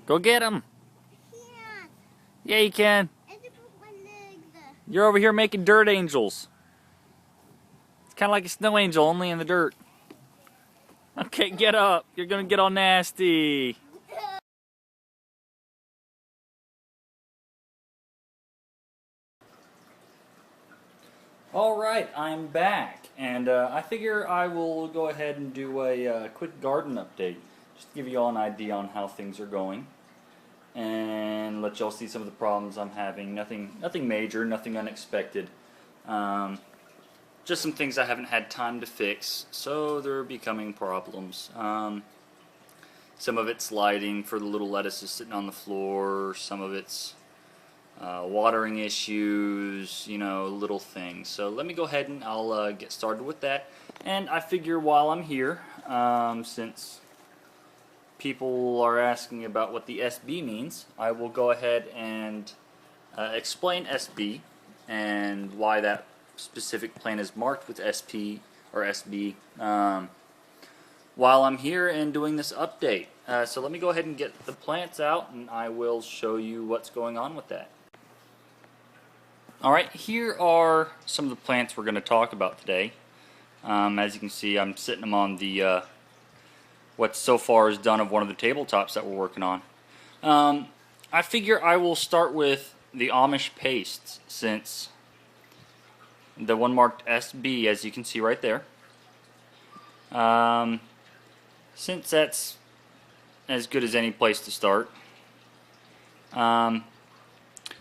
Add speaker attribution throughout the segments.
Speaker 1: Go get him.
Speaker 2: Can't.
Speaker 1: Yeah, you can.
Speaker 2: I have to put my legs.
Speaker 1: You're over here making dirt angels. It's kind of like a snow angel, only in the dirt. Okay, get up. You're gonna get all nasty. Alright, I'm back, and I figure I will go ahead and do a quick garden update, just to give you all an idea on how things are going, and let y'all see some of the problems I'm having. Nothing major, nothing unexpected. Just some things I haven't had time to fix, so they're becoming problems. Some of it's lighting for the little lettuces sitting on the floor, some of it's watering issues, you know, little things. So let me go ahead and I'll get started with that. And I figure while I'm here, since people are asking about what the SB means, I will go ahead and explain SB and why that specific plant is marked with SP or SB while I'm here and doing this update. So let me go ahead and get the plants out and I will show you what's going on with that. Alright, here are some of the plants we're going to talk about today. As you can see, I'm sitting them on the what so far is done of one of the tabletops that we're working on. I figure I will start with the Amish pastes, since the one marked SB, as you can see right there. Since that's as good as any place to start.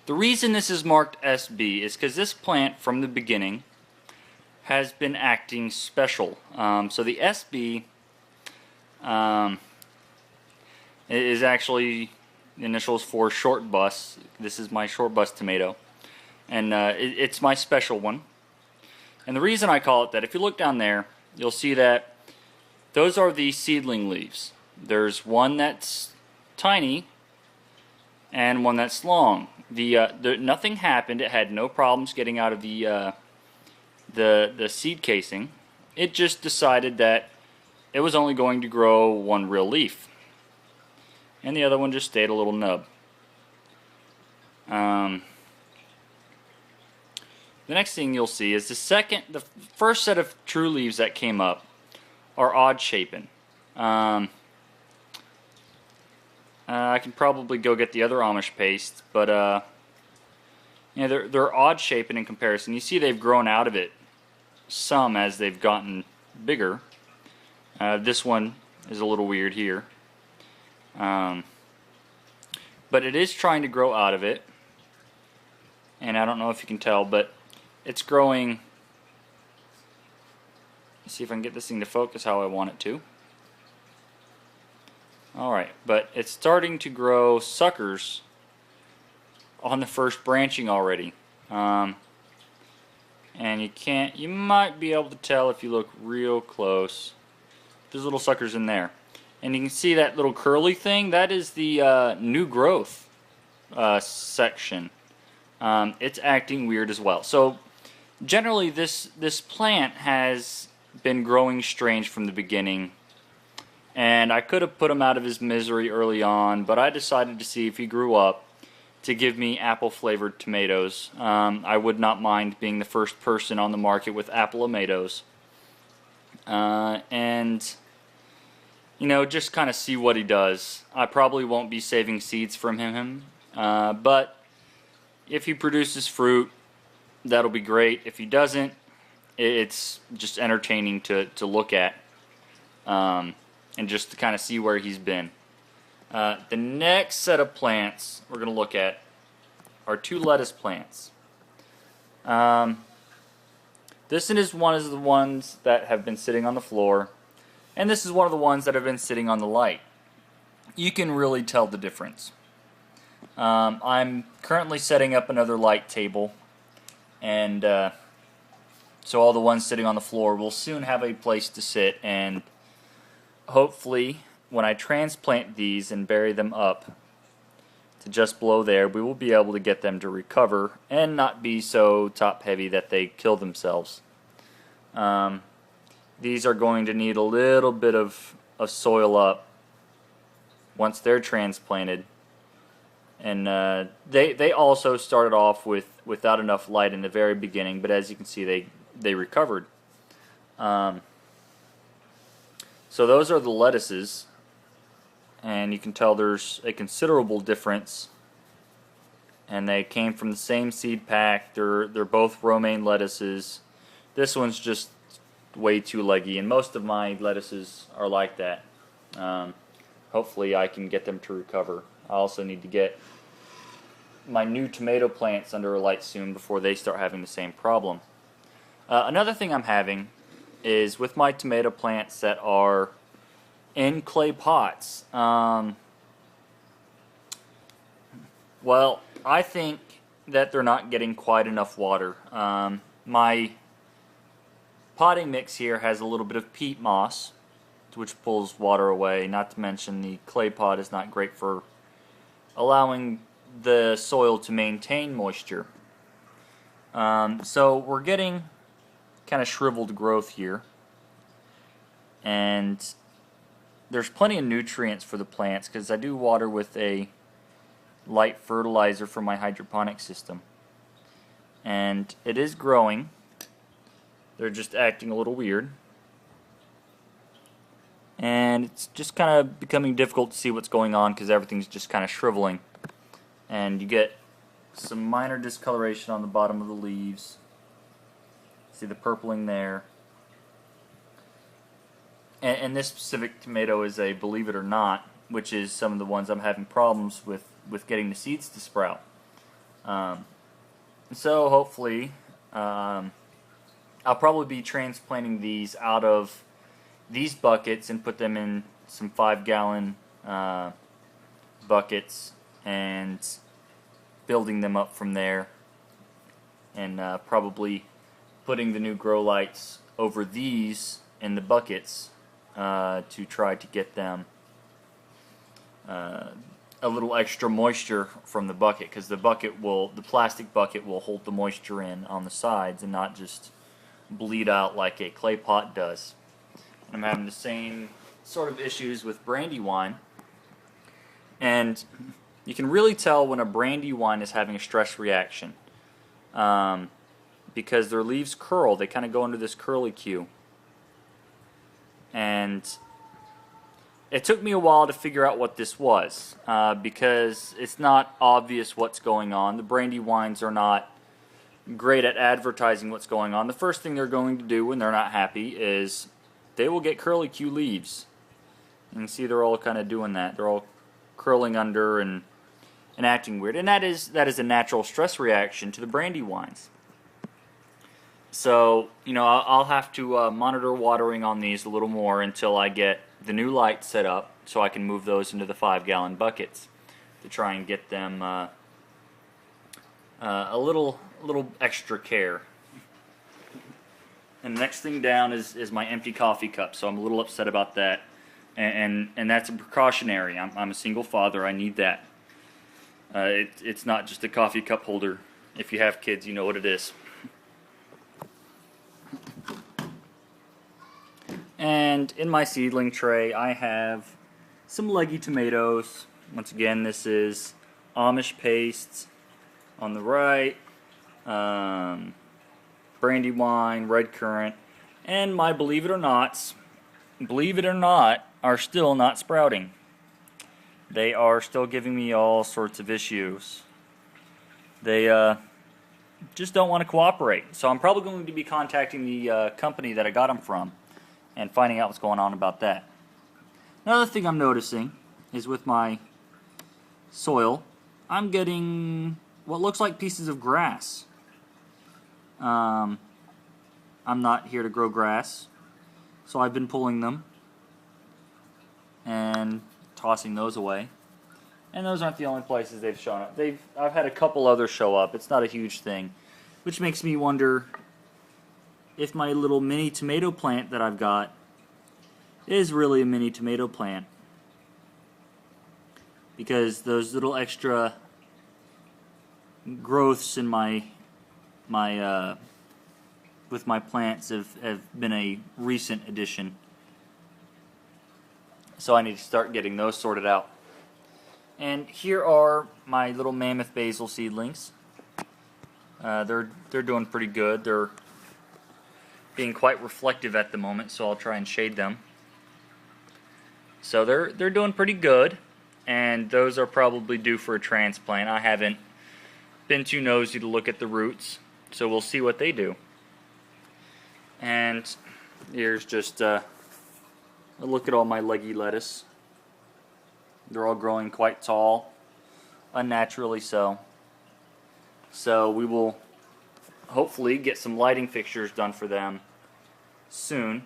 Speaker 1: The reason this is marked SB is because this plant from the beginning has been acting special. So the SB is actually the initials for short bus. This is my short bus tomato, and it's my special one. And the reason I call it that, if you look down there, you'll see that those are the seedling leaves. There's one that's tiny and one that's long. Nothing happened. It had no problems getting out of the seed casing. It just decided that it was only going to grow one real leaf, and the other one just stayed a little nub. The next thing you'll see is the first set of true leaves that came up are odd shapen. I can probably go get the other Amish paste, but you know, they're odd shapen in comparison. You see they've grown out of it some as they've gotten bigger. This one is a little weird here, but it is trying to grow out of it, and I don't know if you can tell, but it's growing. Let's see if I can get this thing to focus how I want it to. Alright, but it's starting to grow suckers on the first branching already. And you might be able to tell if you look real close. There's little suckers in there. And you can see that little curly thing, that is the new growth section. It's acting weird as well. So generally this plant has been growing strange from the beginning. And I could have put him out of his misery early on, but I decided to see if he grew up to give me apple-flavored tomatoes. I would not mind being the first person on the market with applomatoes. And, you know, just kind of see what he does. I probably won't be saving seeds from him, but if he produces fruit, that'll be great. If he doesn't, it's just entertaining to look at. And just to kind of see where he's been. The next set of plants we're going to look at are two lettuce plants. This is one of the ones that have been sitting on the floor, and this is one of the ones that have been sitting on the light. You can really tell the difference. I'm currently setting up another light table, and so all the ones sitting on the floor will soon have a place to sit, and hopefully when I transplant these and bury them up to just below there, we will be able to get them to recover and not be so top heavy that they kill themselves. These are going to need a little bit of soil up once they're transplanted, And they also started off without enough light in the very beginning, but as you can see, they recovered. So those are the lettuces, and you can tell there's a considerable difference. And they came from the same seed pack. They're both romaine lettuces. This one's just way too leggy, and most of my lettuces are like that. Hopefully I can get them to recover. I also need to get my new tomato plants under a light soon before they start having the same problem. Another thing I'm having is with my tomato plants that are in clay pots. Well, I think that they're not getting quite enough water. My potting mix here has a little bit of peat moss, which pulls water away. Not to mention the clay pot is not great for allowing the soil to maintain moisture. So we're getting kind of shriveled growth here, and there's plenty of nutrients for the plants because I do water with a light fertilizer from my hydroponic system, and it is growing. They're just acting a little weird, and it's just kind of becoming difficult to see what's going on because everything's just kind of shriveling, and you get some minor discoloration on the bottom of the leaves. See the purpling there. And this specific tomato is a believe it or not, which is some of the ones I'm having problems with getting the seeds to sprout. So hopefully I'll probably be transplanting these out of these buckets and put them in some 5-gallon buckets and building them up from there, and probably putting the new grow lights over these in the buckets to try to get them a little extra moisture from the bucket, because the plastic bucket will hold the moisture in on the sides and not just bleed out like a clay pot does. I'm having the same sort of issues with brandywine, and you can really tell when a brandywine is having a stress reaction because their leaves curl. They kind of go into this curlicue, and it took me a while to figure out what this was because it's not obvious what's going on. The brandywines are not great at advertising what's going on. The first thing they're going to do when they're not happy is they will get curlicue leaves. You can see they're all kind of doing that. They're all curling under and acting weird. And that is a natural stress reaction to the brandywines. So, I'll have to monitor watering on these a little more until I get the new light set up so I can move those into the 5-gallon buckets to try and get them a little extra care. And the next thing down is my empty coffee cup, so I'm a little upset about that. And that's a precautionary. I'm a single father. I need that. It's not just a coffee cup holder. If you have kids, you know what it is. And in my seedling tray, I have some leggy tomatoes. Once again, this is Amish paste on the right, brandywine, red currant, and my believe it or not, are still not sprouting. They are still giving me all sorts of issues. They just don't want to cooperate. So I'm probably going to be contacting the company that I got them from and finding out what's going on about that. Another thing I'm noticing is with my soil, I'm getting what looks like pieces of grass. I'm not here to grow grass, so I've been pulling them and tossing those away. And those aren't the only places they've shown up. I've had a couple others show up. It's not a huge thing, which makes me wonder if my little mini tomato plant that I've got is really a mini tomato plant, because those little extra growths in my with my plants have been a recent addition. So I need to start getting those sorted out. And here are my little mammoth basil seedlings. They're doing pretty good. They're being quite reflective at the moment, so I'll try and shade them. So they're doing pretty good, and those are probably due for a transplant. I haven't been too nosy to look at the roots, so we'll see what they do. And here's just a look at all my leggy lettuce. They're all growing quite tall, unnaturally so. So we will hopefully get some lighting fixtures done for them soon,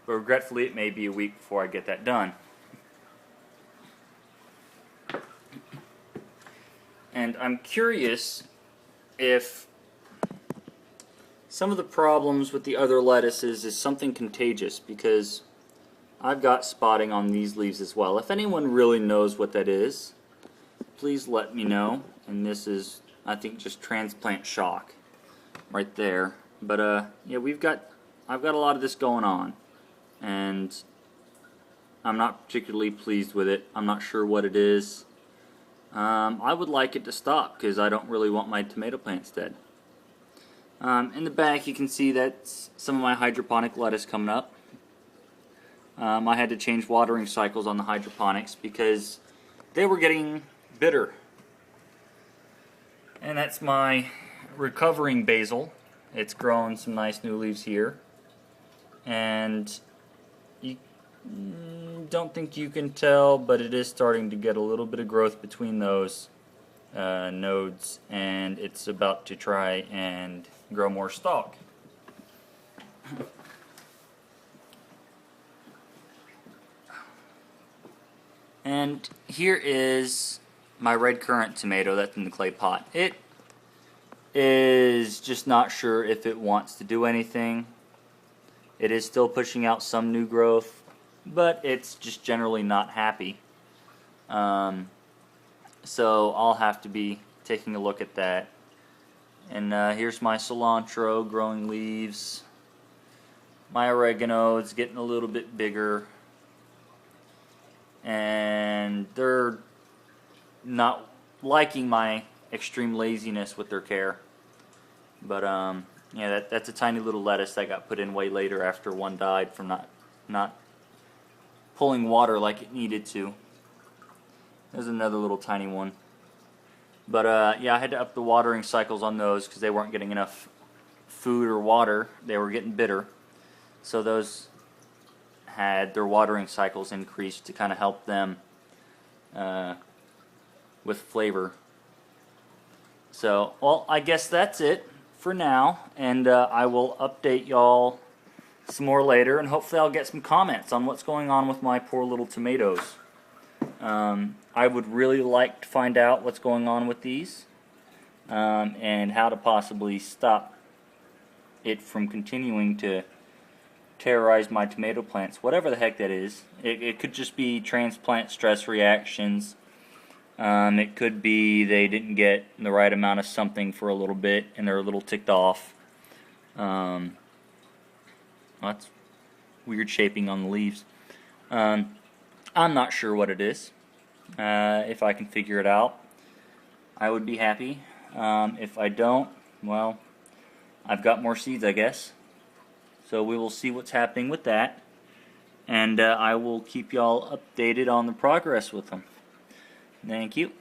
Speaker 1: but regretfully it may be a week before I get that done. And I'm curious if some of the problems with the other lettuces is something contagious, because I've got spotting on these leaves as well. If anyone really knows what that is, please let me know. And this is, I think, just transplant shock right there. But yeah, I've got a lot of this going on, and I'm not particularly pleased with it. I'm not sure what it is. I would like it to stop, because I don't really want my tomato plants dead. In the back you can see that's some of my hydroponic lettuce coming up. I had to change watering cycles on the hydroponics because they were getting bitter. And that's my recovering basil. It's growing some nice new leaves here. And you don't think you can tell, but it is starting to get a little bit of growth between those nodes, and it's about to try and grow more stalk. And here is my red currant tomato that's in the clay pot. It is just not sure if it wants to do anything. It is still pushing out some new growth, but it's just generally not happy. So I'll have to be taking a look at that. And here's my cilantro growing leaves. My oregano is getting a little bit bigger. And they're not liking my extreme laziness with their care. But yeah, that's a tiny little lettuce that got put in way later after one died from not pulling water like it needed to. There's another little tiny one. But yeah, I had to up the watering cycles on those because they weren't getting enough food or water. They were getting bitter. So those had their watering cycles increased to kind of help them with flavor. So, well, I guess that's it for now, and I will update y'all some more later, and hopefully I'll get some comments on what's going on with my poor little tomatoes. I would really like to find out what's going on with these, and how to possibly stop it from continuing to terrorize my tomato plants, whatever the heck that is. It could just be transplant stress reactions. It could be they didn't get the right amount of something for a little bit and they're a little ticked off. That's weird shaping on the leaves. I'm not sure what it is. If I can figure it out, I would be happy. If I don't, well, I've got more seeds, I guess. So we will see what's happening with that, and I will keep y'all updated on the progress with them. Thank you.